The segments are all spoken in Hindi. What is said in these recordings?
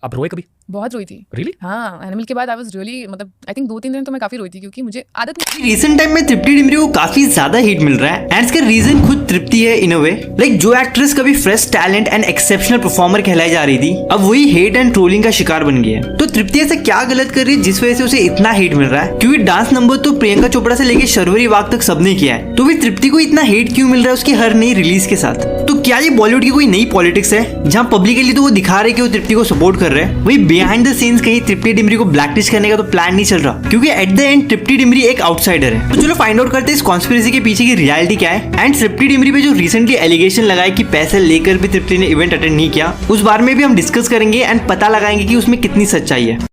आप रोए कभी? बहुत रोई थी। Really? हाँ, एनिमल के बाद आई वाज रियली मतलब आई थिंक 2-3 दिन तो मैं काफी रोई थी क्योंकि मुझे आदत नहीं। रिसेंट टाइम में तृप्ति डिमरी को काफी ज्यादा हिट मिल रहा है एंड इसका रीजन खुद तृप्ति है इन अ वे। लाइक जो एक्ट्रेस कभी fresh talent and exceptional performer कहलाई जा रही थी, अब वही हेट एंड ट्रोलिंग का शिकार बन गई है। तो तृप्ति ऐसा क्या गलत कर रही है जिस वजह से उसे इतना हेट मिल रहा है? क्योंकि डांस नंबर तो प्रियंका चोपड़ा से लेकर शर्वरी वाग तक सबने किया है, तो फिर तृप्ति को इतना हेट क्यों मिल रहा है उसकी हर नई रिलीज के साथ? तो क्या ये बॉलीवुड की कोई नई पॉलिटिक्स है जहाँ पब्लिकली तो वो दिखा रहे कि वो तृप्ति को सपोर्ट कर रहे हैं, वही बिहाइंड द सीन्स कहीं तृप्ति डिमरी को ब्लैकलिस्ट करने का तो प्लान नहीं चल रहा? क्योंकि एट द एंड तृप्ति डिमरी एक आउटसाइडर है। तो चलो फाइंड आउट करते हैं इस कॉन्स्पिरेसी के पीछे की रियलिटी क्या है एंड तृप्ति डिमरी पे जो रिसेंटली एलिगेशन लगाए कि पैसे लेकर भी तृप्ति ने इवेंट अटेंड नहीं किया, उस बारे में भी हम डिस्कस करेंगे एंड पता लगाएंगे कि उसमें कितनी सच्चाई है।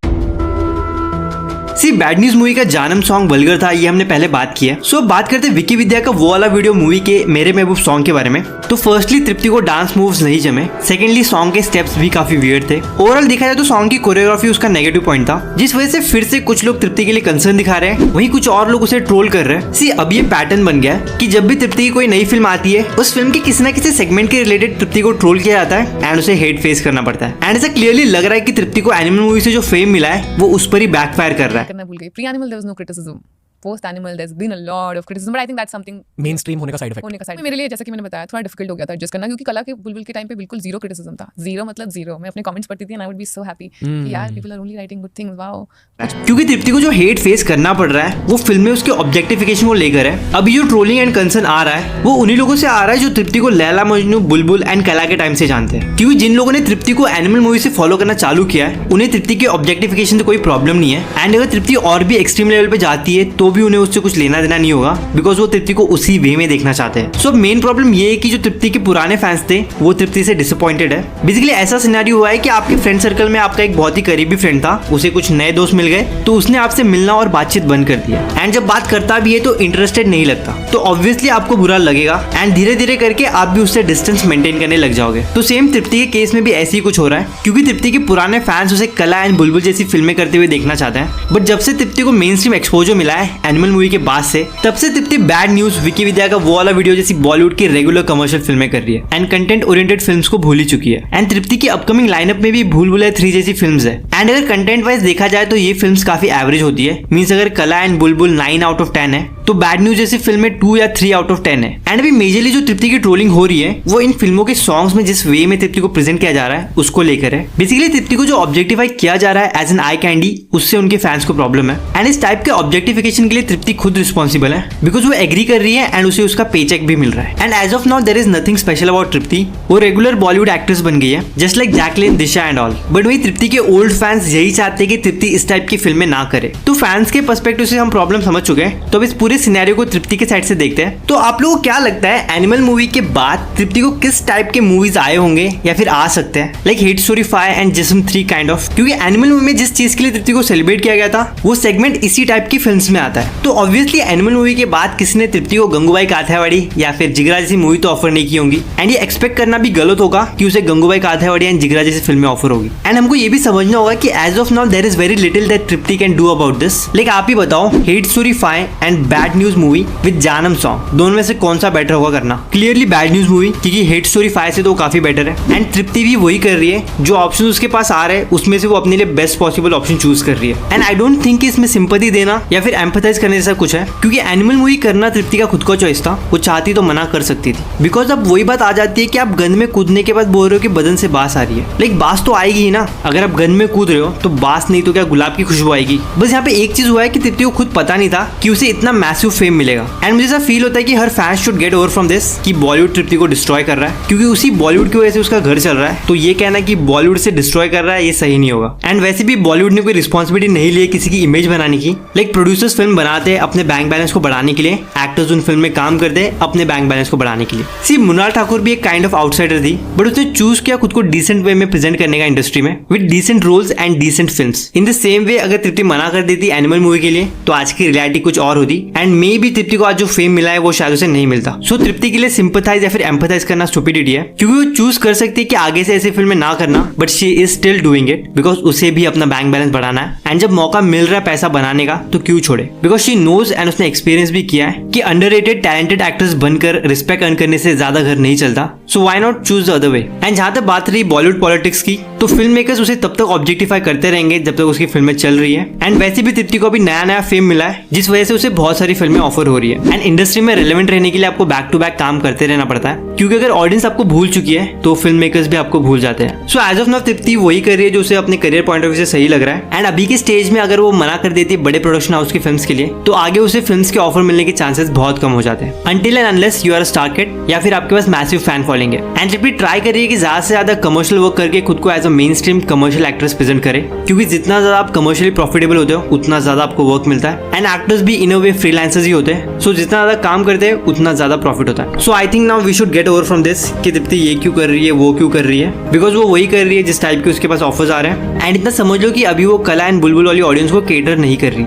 सी बैड न्यूज मूवी का जानम सॉन्ग वल्गर था, ये हमने पहले बात की है। सो बात करते हैं विकी विद्या का वो वाला वीडियो मूवी के मेरे महबूब सॉन्ग के बारे में। तो फर्स्टली तृप्ति को डांस मूव्स नहीं जमे, सेकेंडली सॉन्ग के स्टेप्स भी काफी वियर्ड थे। ओवरऑल देखा जाए तो सॉन्ग की कोरियोग्राफी उसका नेगेटिव पॉइंट था, जिस वजह से फिर से कुछ लोग तृप्ति के लिए कंसर्न दिखा रहे हैं, वहीं कुछ और लोग उसे ट्रोल कर रहे हैं। सी अब ये पैटर्न बन गया है कि जब भी तृप्ति की कोई नई फिल्म आती है, उस फिल्म के किसी न किसी सेगमेंट के रिलेटेड तृप्ति को ट्रोल किया जाता है एंड उसे हेट फेस करना पड़ता है। एंड ऐसा क्लियरली लग रहा है कि तृप्ति को एनिमल मूवी से जो फेम मिला है वो उस पर ही बैकफायर कर रहा है। करना भूल गई। Pre Animal there was no criticism, post Animal there has been a lot of criticism, but I think that's something mainstream होने का साइड इफेक्ट। होने का साइड मेरे लिए, जैसा कि मैंने बताया, थोड़ा डिफिकल्ट हो गया था एडजस्ट करना, क्योंकि कला के बुलबुल के टाइम पे बिल्कुल जीरो क्रिटिसिज्म था। जीरो मतलब जीरो। मैं अपने कमेंट्स पढ़ती थी and I would be so happy कि यार people are only writing good things, wow. क्योंकि तृप्ति को जो हेट फेस करना पड़ रहा है वो फिल्म में उसके ऑब्जेक्टिफिकेशन को लेकर है। अभी जो ट्रोलिंग एंड कंसर्न आ रहा है वो उन्हीं लोगों से आ रहा है जो तृप्ति को लैला मजनू, बुलबुल एंड कला के टाइम से जानते हैं। क्योंकि जिन लोगों ने तृप्ति को एनिमल मूवी से फॉलो करना चालू किया है, उन्हें तृप्ति के ऑब्जेक्टिफिकेशन से कोई प्रॉब्लम नहीं है। एंड अगर तृप्ति और भी एक्सट्रीम लेवल पे जाती है तो भी उन्हें उससे कुछ लेना देना नहीं होगा, बिकॉज वो तृप्ति को उसी वे में देखना चाहते हैं। सो मेन प्रॉब्लम ये है कि जो तृप्ति के पुराने फैंस थे वो तृप्ति से डिसअपॉइंटेड है। बेसिकली ऐसा सिनेरियो हुआ है कि आपके फ्रेंड सर्कल में आपका एक बहुत ही करीबी फ्रेंड था, उसे कुछ नए दोस्त मिल गए तो उसने आपसे मिलना और बातचीत बंद कर दिया। एंड जब बात करता भी है तो इंटरेस्टेड नहीं लगता, तो ऑब्वियसली आपको बुरा लगेगा एंड धीरे धीरे करके आप भी उससे डिस्टेंस मेंटेन करने लग जाओगे। तो सेम तृप्ति के केस में भी ऐसे ही कुछ हो रहा है, क्योंकि तृप्ति के पुराने फैंस उसे कला एंड बुलबुल जैसी फिल्में करते हुए देखना चाहते हैं। बट जब से तृप्ति को मेन स्ट्रीम एक्सपोजर मिला है एनिमल मूवी के बाद से, तब से तृप्ति बैड न्यूज, विकी विद्या का वो वाला वीडियो जैसी बॉलीवुड की रेगुलर कमर्शियल फिल्में कर रही है एंड कंटेंट ओरिएंटेड फिल्म्स को भूल ही चुकी है। एंड तृप्ति की अपकमिंग लाइनअप में भी भूल भुलैया 3 जैसी फिल्म्स है। एंड अगर कंटेंट वाइज देखा जाए तो ये फिल्म्स काफी एवरेज होती है। मींस अगर कला एंड बुलबुल 9 आउट ऑफ 10 है तो बैड न्यूज जैसी फिल्म 2 या 3 आउट ऑफ 10 है। एंड अभी मेजरली जो तृप्ति की ट्रोलिंग हो रही है वो इन फिल्मों के सॉन्ग्स में जिस वे में तृप्ति को प्रेजेंट किया जा रहा है उसको लेकर है। बेसिकली तृप्ति को जो ऑब्जेक्टिफाई किया जा रहा है एज एन आई कैंडी, उससे उनके फैंस को प्रॉब्लम है। एंड इस टाइप के ऑब्जेक्टिफिकेशन के लिए तृप्ति खुद रिस्पॉन्सिबल है, बिकॉज वो एग्री कर रही है एंड उसे उसका पेचेक भी मिल रहा है। And as of now there is nothing special about Tripti. वो रेगुलर बॉलीवुड एक्ट्रेस बन गई है, just like Jacqueline, Disha and all. But वही तृप्ति के ओल्ड फैंस यही चाहते हैं कि तृप्ति इस टाइप की फिल्में ना करे। तो फैंस के पर्सपेक्टिव से हम प्रॉब्लम समझ चुके हैं, तो अब इस पूरे सिनेरियो को तृप्ति के साइड से देखते हैं। तो आप लोगों को क्या लगता है एनिमल मूवी के बाद तृप्ति को किस टाइप के मूवीज आए होंगे या फिर आ सकते हैं, लाइक हिट स्टोरी 5 एंड जिस्म 3 काइंड ऑफ? क्योंकि एनिमल मूवी में जिस चीज के लिए तृप्ति को सेलिब्रेट किया गया था वो सेगमेंट इसी टाइप की फिल्म्स में आता है। तो ऑब्वियसली एनिमल मूवी के बाद किसी ने तृप्ति को गंगूबाई काठियावाड़ी या फिर जिगरा जैसी मूवी तो ऑफर नहीं की होंगी। एंड ये एक्सपेक्ट करना भी गलत होगा कि उसे गंगूबाई काठियावाड़ी एंड जिगरा जैसी फिल्में ऑफर होगी। एंड हमको ये भी समझना होगा कि as of now there is very little that Tripti can do about this. Like आप ही बताओ, hit story 5 and bad news movie with Jaanam song, दोनों में से कौन सा बेटर होगा करना? क्लियरली बैड न्यूज मूवी, क्योंकि हिट स्टोरी 5 से तो काफी बेटर है। एंड तृप्ति भी वही कर रही है, जो ऑप्शन उसके पास आ रहे हैं उसमें से वो अपने लिए बेस्ट पॉसिबल ऑप्शन चूज कर रही है। एंड आई डोंट थिंक इसमें सिंपैथी देना या फिर एम्पैथाइज करने जैसा कुछ है, क्योंकि एनिमल मूवी करना तृप्ति का खुद का चॉइस था। वो चाहती तो मना कर सकती थी, बिकॉज अब वही बात आ जाती है कि आप गंद में कूदने के बाद बोल रहे हो कि बदन से बास आ रही है। लाइक बास तो आएगी ही ना, अगर आप गंद में कूद रहे हो तो बास नहीं तो क्या गुलाब की खुशबू आएगी। बस यहाँ पे एक चीज हुआ है कि तृप्ति को खुद पता नहीं था कि उसे इतना मैसिव फेम मिलेगा। एंड मुझे ऐसा फील होता है कि हर fan should get over from this कि बॉलीवुड तृप्ति को डिस्ट्रॉय कर रहा है, क्योंकि उसी बॉलीवुड की वजह से उसका घर चल रहा है। तो ये कहना कि बॉलीवुड से डिस्ट्रॉय कर रहा है ये सही नहीं होगा। एंड वैसे भी बॉलीवुड ने कोई रिस्पॉन्सिबिलिटी नहीं ली है किसी की इमेज बनाने की। लाइक प्रोड्यूसर्स फिल्म बनाते हैं अपने बैंक बैलेंस को बढ़ाने के लिए, एक्टर्स उन फिल्म में काम करते हैं अपने बैंक बैलेंस को बढ़ाने के लिए। सी मृणाल ठाकुर भी एक काइंड ऑफ आउटसाइडर थी, बट उसने चूज किया खुद को डिसेंट वे में प्रेजेंट करने का इंडस्ट्री में, with decent roles and decent films. In the same way अगर तृप्ति मना कर देती एनिमल मूवी के लिए तो आज की रियलिटी कुछ और होती। एंड मे भी तृप्ति को आज जो फेम मिला है वो शायद उसे नहीं मिलता। सो तृप्ति के लिए सिंपैथाइज या फिर एम्पैथाइज करना स्टुपिडिटी है, क्योंकि वो चूज कर सकती है कि आगे से ऐसी फिल्में ना करना, but she is still doing it because उसे भी अपना बैंक बैलेंस बढ़ाना है। एंड जब मौका मिल रहा है पैसा बनाने का तो क्यों छोड़े, because because she knows and उसने एक्सपीरियंस भी किया है कि अंडररेटेड टैलेंटेड एक्टर्स बनकर रिस्पेक्ट अर्न करने से ज्यादा घर नहीं चलता, so why not choose the other way. And जहां तक बात रही बॉलीवुड पॉलिटिक्स की, तो फिल्म मेकर्स उसे तब तक ऑब्जेक्टिफाई करते रहेंगे जब तक उसकी फिल्में चल रही है। एंड वैसे भी तृप्ति को अभी नया फेम मिला है, जिस वजह से उसे बहुत सारी फिल्में ऑफर हो रही है। एंड इंडस्ट्री में रिलेवेंट रहने के लिए आपको बैक टू बैक काम करते रहना पड़ता है, क्योंकि अगर ऑडियंस आपको भूल चुकी है तो फिल्म मेकर्स भी आपको भूल जाते हैं। सो एज ऑफ नाउ तृप्ति वही कर रही है जो उसे अपने करियर पॉइंट ऑफ व्यू से सही लग रहा है। एंड अभी के स्टेज में अगर वो मना कर देती है बड़े प्रोडक्शन हाउस की फिल्म्स के लिए, तो आगे उसे फिल्म्स के ऑफर मिलने के चांसेस बहुत कम हो जाते हैं, until and unless you are a star kid या फिर आपके पास मैसिव फैन फॉलोइंग है। एंड तृप्ति ट्राई कर रही है कि ज्यादा से ज्यादा कमर्शियल वर्क करके खुद को as a mainstream commercial actress present करे, क्योंकि जितना ज्यादा आप कमर्शियली प्रॉफिटेबल होते हो उतना ज्यादा आपको वर्क मिलता है। एंड एक्टर्स भी इन अ वे फ्रीलांसर्स ही होते हैं, सो जितना ज्यादा काम करते हैं उतना ज्यादा प्रॉफिट होता है। So I think now we should get over from this कि तृप्ति ये क्यों कर रही है, वो क्यों कर रही है, बिकॉज वो वही कर रही है जिस टाइप के उसके पास ऑफर्स आ रहे हैं। एंड इतना समझ लो कि अभी वो कला एंड बुलबुल वाली ऑडियंस को केटर नहीं कर रही।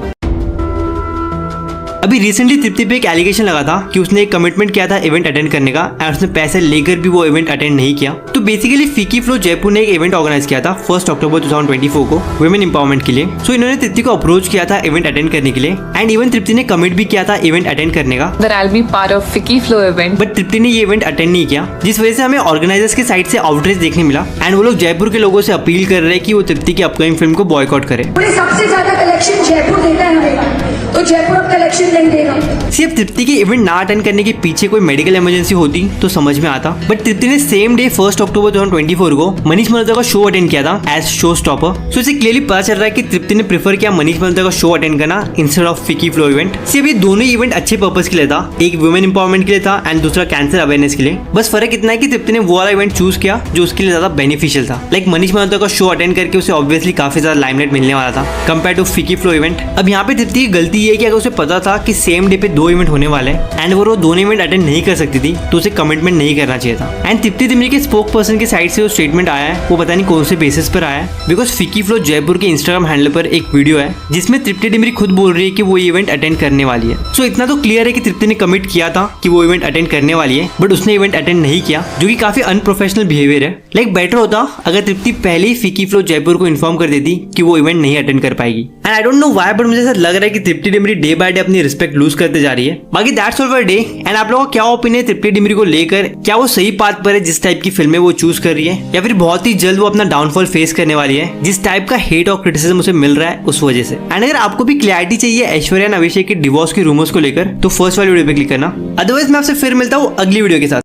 अभी रिसेंटली तृप्ति पे एक एलिगेशन लगा था कि उसने एक कमिटमेंट किया था इवेंट अटेंड करने का, एंड उसने पैसे लेकर भी वो इवेंट अटेंड नहीं किया। तो बेसिकली फीकी फ्लो जयपुर ने एक इवेंट ऑर्गेनाइज किया था 1 अक्टूबर 2024 को वुमेन एम्पावरमेंट के लिए। सो इन्होंने तृप्ति को अप्रोच किया था इवेंट अटेंड करने के लिए, एंड इवन तृप्ति ने कमिट भी किया था इवेंट अटेंड करने का, that I'll be part of Fiki Flow event. But Tripti ने ये इवेंट अटेंड नहीं किया, जिस वजह से हमें ऑर्गेनाइजर्स के साइड से आउटरीच देखने मिला। एंड वो लोग जयपुर के लोगों से अपील कर रहे हैं कि वो तृप्ति की अपकमिंग फिल्म को बॉयकॉट करे। सबसे ज्यादा कलेक्शन जयपुर देता है हमें, तो जयपुर अब कलेक्शन नहीं देगा। सिर्फ तृप्ति के इवेंट ना अटेंड करने के पीछे कोई मेडिकल इमरजेंसी होती तो समझ में आता, बट तृप्ति ने सेम डे 1 अक्टूबर 2024 को मनीष मल्होत्रा का शो अटेंड किया था एज शो स्टॉपर। सो इसे क्लियरली पता चल रहा है कि तृप्ति ने प्रेफर किया मनीष मल्होत्रा का शो अटेंड करना इंस्टेड ऑफ फिकी फ्लो इवेंट। सिर्फ ये दोनों ही इवेंट अच्छे पर्पस के लिए था, एक वुमेन एम्पावरमेंट के लिए था एंड दूसरा कैंसर अवेयरनेस के लिए। बस फर्क इतना है कि तृप्ति ने वो वाला इवेंट चूज किया जो उसके लिए ज्यादा बेनिफिशियल था। लाइक मनीष मल्होत्रा का शो अटेंड करके उसे ऑब्वियसली काफी ज्यादा लाइमलाइट मिलने वाला था कंपेयर टू फिकी फ्लो इवेंट। अब यहाँ पे तृप्ति की गलती ये है कि अगर उसे पता था कि सेम डे पे 2 इवेंट होने वाले एंड वो दोनों इवेंट अटेंड नहीं कर सकती थी, तो उसे कमिटमेंट नहीं करना चाहिए था। एंड तृप्ति दिमरी के स्पोक पर्सन के साइड से जो स्टेटमेंट आया है वो पता नहीं कौन से बेसिस पर आया है, बिकॉज फिकी फ्लो जयपुर के इंस्टाग्राम हैंडल पर एक वीडियो है जिसमें तृप्ति दिमरी खुद बोल रही है कि वो इवेंट अटेंड करने वाली है। सो इतना तो क्लियर है कि तृप्ति ने कमिट किया था कि वो इवेंट अटेंड करने वाली है, बट उसने इवेंट अटेंड नहीं किया, जो कि काफी अनप्रोफेशनल बिहेवियर है। लाइक बेटर होता अगर तृप्ति पहले ही फिकी फ्लो जयपुर को इन्फॉर्म कर देती कि वो इवेंट नहीं अटेंड कर पाएगी। And I don't know why, but मुझे ऐसा लग रहा है कि तृप्ति दिमरी डे बाय डे अपनी रिस्पेक्ट लूज करते जा रही है। बाकी that's all for day. And आप लोगों का क्या ओपिनियन है तृप्ति दिमरी को लेकर? क्या वो सही पाथ पर है जिस टाइप की फिल्में वो चूज कर रही है, या फिर बहुत ही जल्द वो अपना डाउनफॉल फेस करने वाली है जिस टाइप का हेट और क्रिटिसिज्म उसे मिल रहा है उस वजह से? एंड अगर आपको भी क्लैरिटी चाहिए ऐश्वर्या और अभिषेक के डिवोर्स के रूमर्स को लेकर, तो फर्स्ट वाली वीडियो पे क्लिक करना। अदरवाइज मैं आपसे फिर मिलता हूँ अगली वीडियो के साथ।